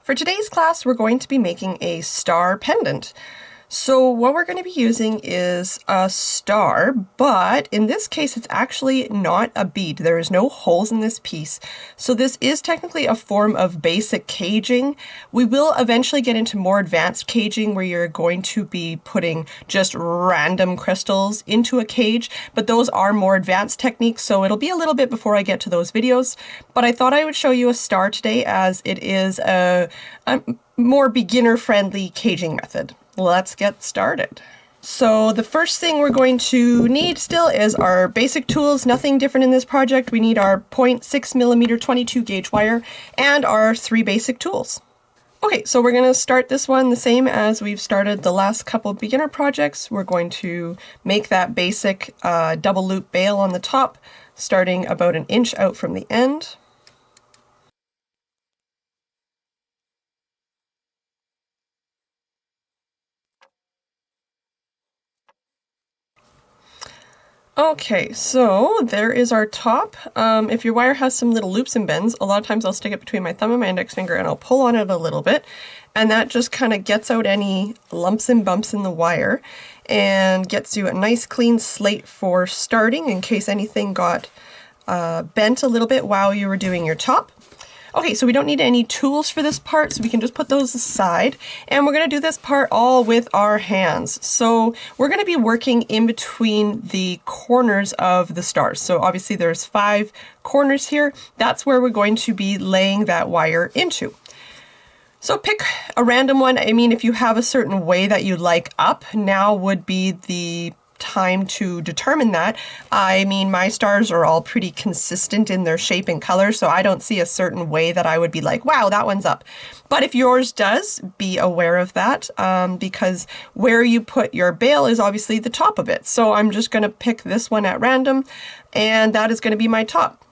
For today's class, we're going to be making a star pendant. So what we're going to be using is a star, but in this case, it's actually not a bead. There is no holes in this piece. So this is technically a form of basic caging. We will eventually get into more advanced caging where you're going to be putting just random crystals into a cage, but those are more advanced techniques, so it'll be a little bit before I get to those videos. But I thought I would show you a star today as it is a more beginner-friendly caging method. Let's get started. So the first thing we're going to need still is our basic tools. Nothing different in this project. We need our 0.6mm 22 gauge wire and our 3 basic tools. Okay, so we're going to start this one the same as we've started the last couple of beginner projects. We're going to make that basic double loop bail on the top, starting about 1 inch out from the end. Okay, so there is our top. If your wire has some little loops and bends, a lot of times I'll stick it between my thumb and my index finger and I'll pull on it a little bit, and that just kind of gets out any lumps and bumps in the wire and gets you a nice clean slate for starting in case anything got bent a little bit while you were doing your top. Okay, so we don't need any tools for this part, so we can just put those aside. And we're going to do this part all with our hands. So we're going to be working in between the corners of the stars. So obviously there's 5 corners here. That's where we're going to be laying that wire into. So pick a random one. I mean, if you have a certain way that you like up, now would be the time to determine that. I mean, my stars are all pretty consistent in their shape and color, so I don't see a certain way that I would be like, wow, that one's up. But if yours does, be aware of that, because where you put your bail is obviously the top of it. So I'm just going to pick this one at random, and that is going to be my top.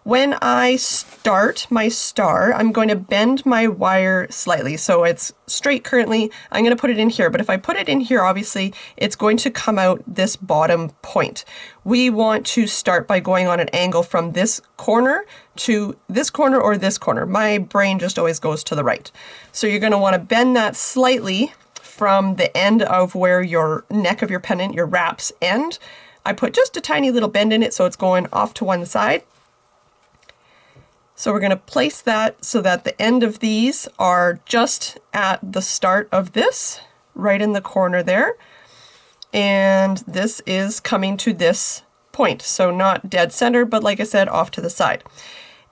When I start my star, I'm going to bend my wire slightly. So it's straight currently. I'm going to put it in here. But if I put it in here, obviously, it's going to come out this bottom point. We want to start by going on an angle from this corner to this corner or this corner. My brain just always goes to the right. So you're going to want to bend that slightly from the end of where your neck of your pendant, your wraps, end. I put just a tiny little bend in it so it's going off to one side. So we're going to place that so that the end of these are just at the start of this, right in the corner there. And this is coming to this point. So not dead center, but like I said, off to the side.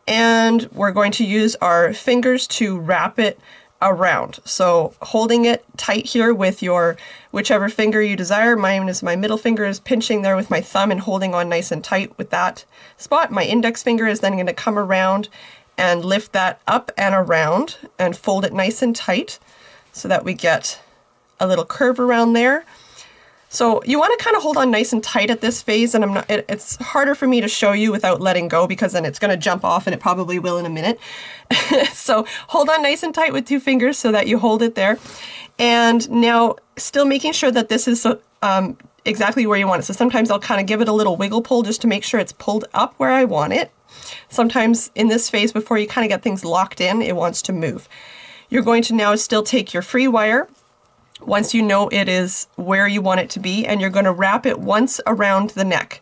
And we're going to use our fingers to wrap it around. So holding it tight here with your whichever finger you desire. Mine is my middle finger is pinching there with my thumb and holding on nice and tight with that spot. My index finger is then going to come around and lift that up and around and fold it nice and tight so that we get a little curve around there. So you want to kind of hold on nice and tight at this phase, and it's harder for me to show you without letting go because then it's going to jump off, and it probably will in a minute. So hold on nice and tight with 2 fingers so that you hold it there. And now still making sure that this is exactly where you want it. So sometimes I'll kind of give it a little wiggle pull just to make sure it's pulled up where I want it. Sometimes in this phase, before you kind of get things locked in, it wants to move. You're going to now still take your free wire once you know it is where you want it to be, and you're going to wrap it once around the neck.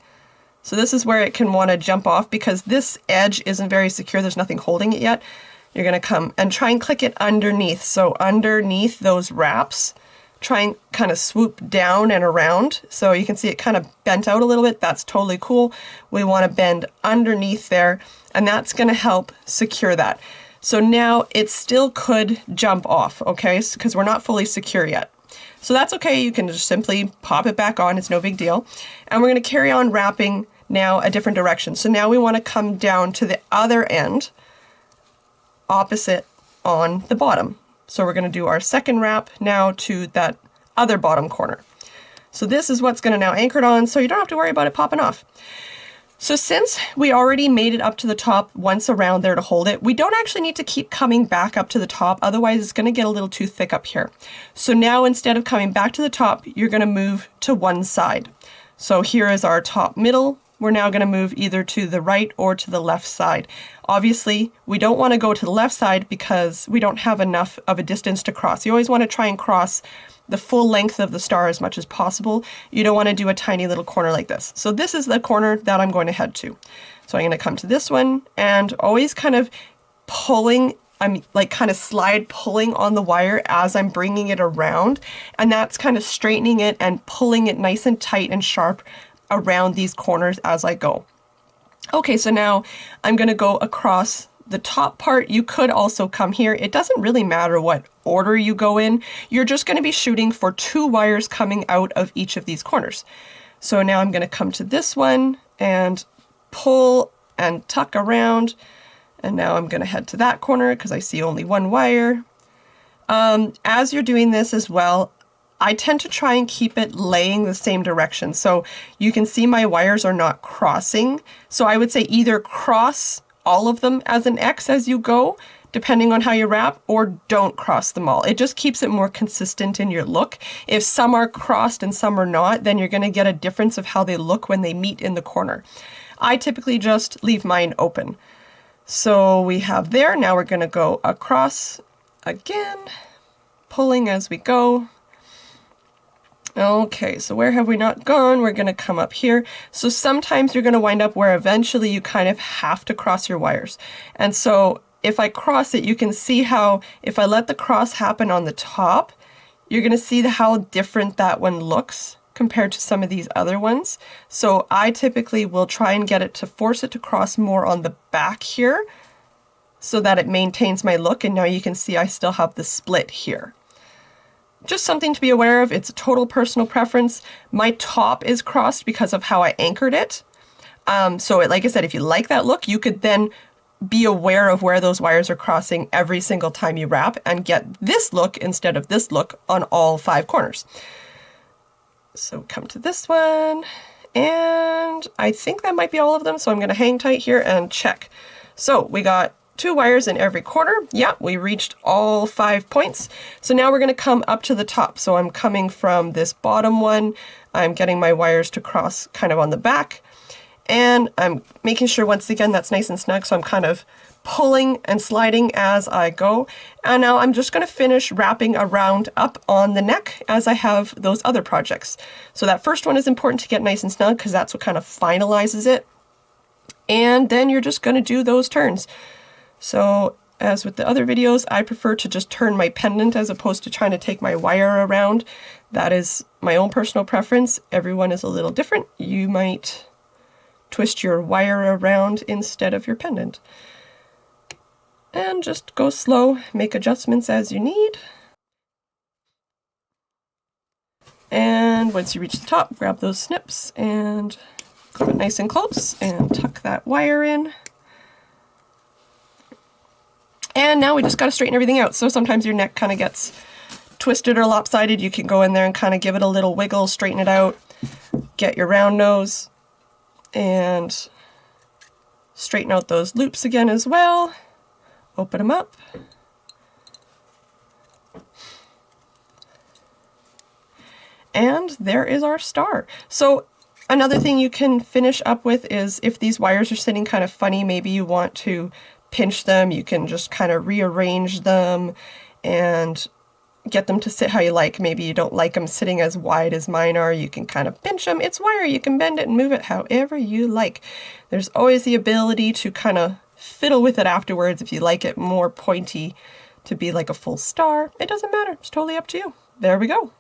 So this is where it can want to jump off because this edge isn't very secure. There's nothing holding it yet. You're going to come and try and click it underneath. So underneath those wraps, try and kind of swoop down and around. So you can see it kind of bent out a little bit. That's totally cool. We want to bend underneath there, and that's going to help secure that. So now it still could jump off, okay, because we're not fully secure yet. So that's okay, you can just simply pop it back on, it's no big deal. And we're going to carry on wrapping now a different direction. So now we want to come down to the other end, opposite on the bottom. So we're going to do our second wrap now to that other bottom corner. So this is what's going to now anchor it on, so you don't have to worry about it popping off. So since we already made it up to the top once around there to hold it, we don't actually need to keep coming back up to the top, otherwise it's going to get a little too thick up here. So now instead of coming back to the top, you're going to move to one side. So here is our top middle we're now going to move either to the right or to the left side. Obviously, we don't want to go to the left side because we don't have enough of a distance to cross. You always want to try and cross the full length of the star as much as possible. You don't want to do a tiny little corner like this. So this is the corner that I'm going to head to. So I'm going to come to this one and always kind of pulling, I'm like kind of slide pulling on the wire as I'm bringing it around. And that's kind of straightening it and pulling it nice and tight and sharp around these corners as I go. Okay, so now I'm going to go across the top part. You could also come here. It doesn't really matter what order you go in. You're just going to be shooting for 2 wires coming out of each of these corners. So now I'm going to come to this one and pull and tuck around. And now I'm going to head to that corner because I see only 1 wire. As you're doing this as well, I tend to try and keep it laying the same direction. So you can see my wires are not crossing. So I would say either cross all of them as an X as you go, depending on how you wrap, or don't cross them all. It just keeps it more consistent in your look. If some are crossed and some are not, then you're going to get a difference of how they look when they meet in the corner. I typically just leave mine open. So we have there. Now we're going to go across again, pulling as we go. Okay, so where have we not gone? We're going to come up here. So sometimes you're going to wind up where eventually you kind of have to cross your wires. And so if I cross it, you can see how if I let the cross happen on the top, you're going to see how different that one looks compared to some of these other ones. So I typically will try and get it to force it to cross more on the back here so that it maintains my look. And now you can see I still have the split here. Just something to be aware of. It's a total personal preference. My top is crossed because of how I anchored it. Like I said, if you like that look, you could then be aware of where those wires are crossing every single time you wrap and get this look instead of this look on all 5 corners. So come to this one, and I think that might be all of them. So I'm going to hang tight here and check. So we got 2 wires in every corner. Yeah, we reached all 5 points. So now we're going to come up to the top. So I'm coming from this bottom one. I'm getting my wires to cross kind of on the back. And I'm making sure, once again, that's nice and snug. So I'm kind of pulling and sliding as I go. And now I'm just going to finish wrapping around up on the neck as I have those other projects. So that first one is important to get nice and snug because that's what kind of finalizes it. And then you're just going to do those turns. So as with the other videos, I prefer to just turn my pendant as opposed to trying to take my wire around. That is my own personal preference. Everyone is a little different. You might twist your wire around instead of your pendant. And just go slow, make adjustments as you need. And once you reach the top, grab those snips and clip it nice and close and tuck that wire in. And now we just got to straighten everything out. So sometimes your neck kind of gets twisted or lopsided. You can go in there and kind of give it a little wiggle, straighten it out, get your round nose, and straighten out those loops again as well. Open them up. And there is our star. So another thing you can finish up with is if these wires are sitting kind of funny, maybe you want to pinch them, you can just kind of rearrange them and get them to sit how you like. Maybe you don't like them sitting as wide as mine are. You can kind of pinch them. It's wire. You can bend it and move it however you like. There's always the ability to kind of fiddle with it afterwards if you like it more pointy to be like a full star. It doesn't matter. It's totally up to you. There we go.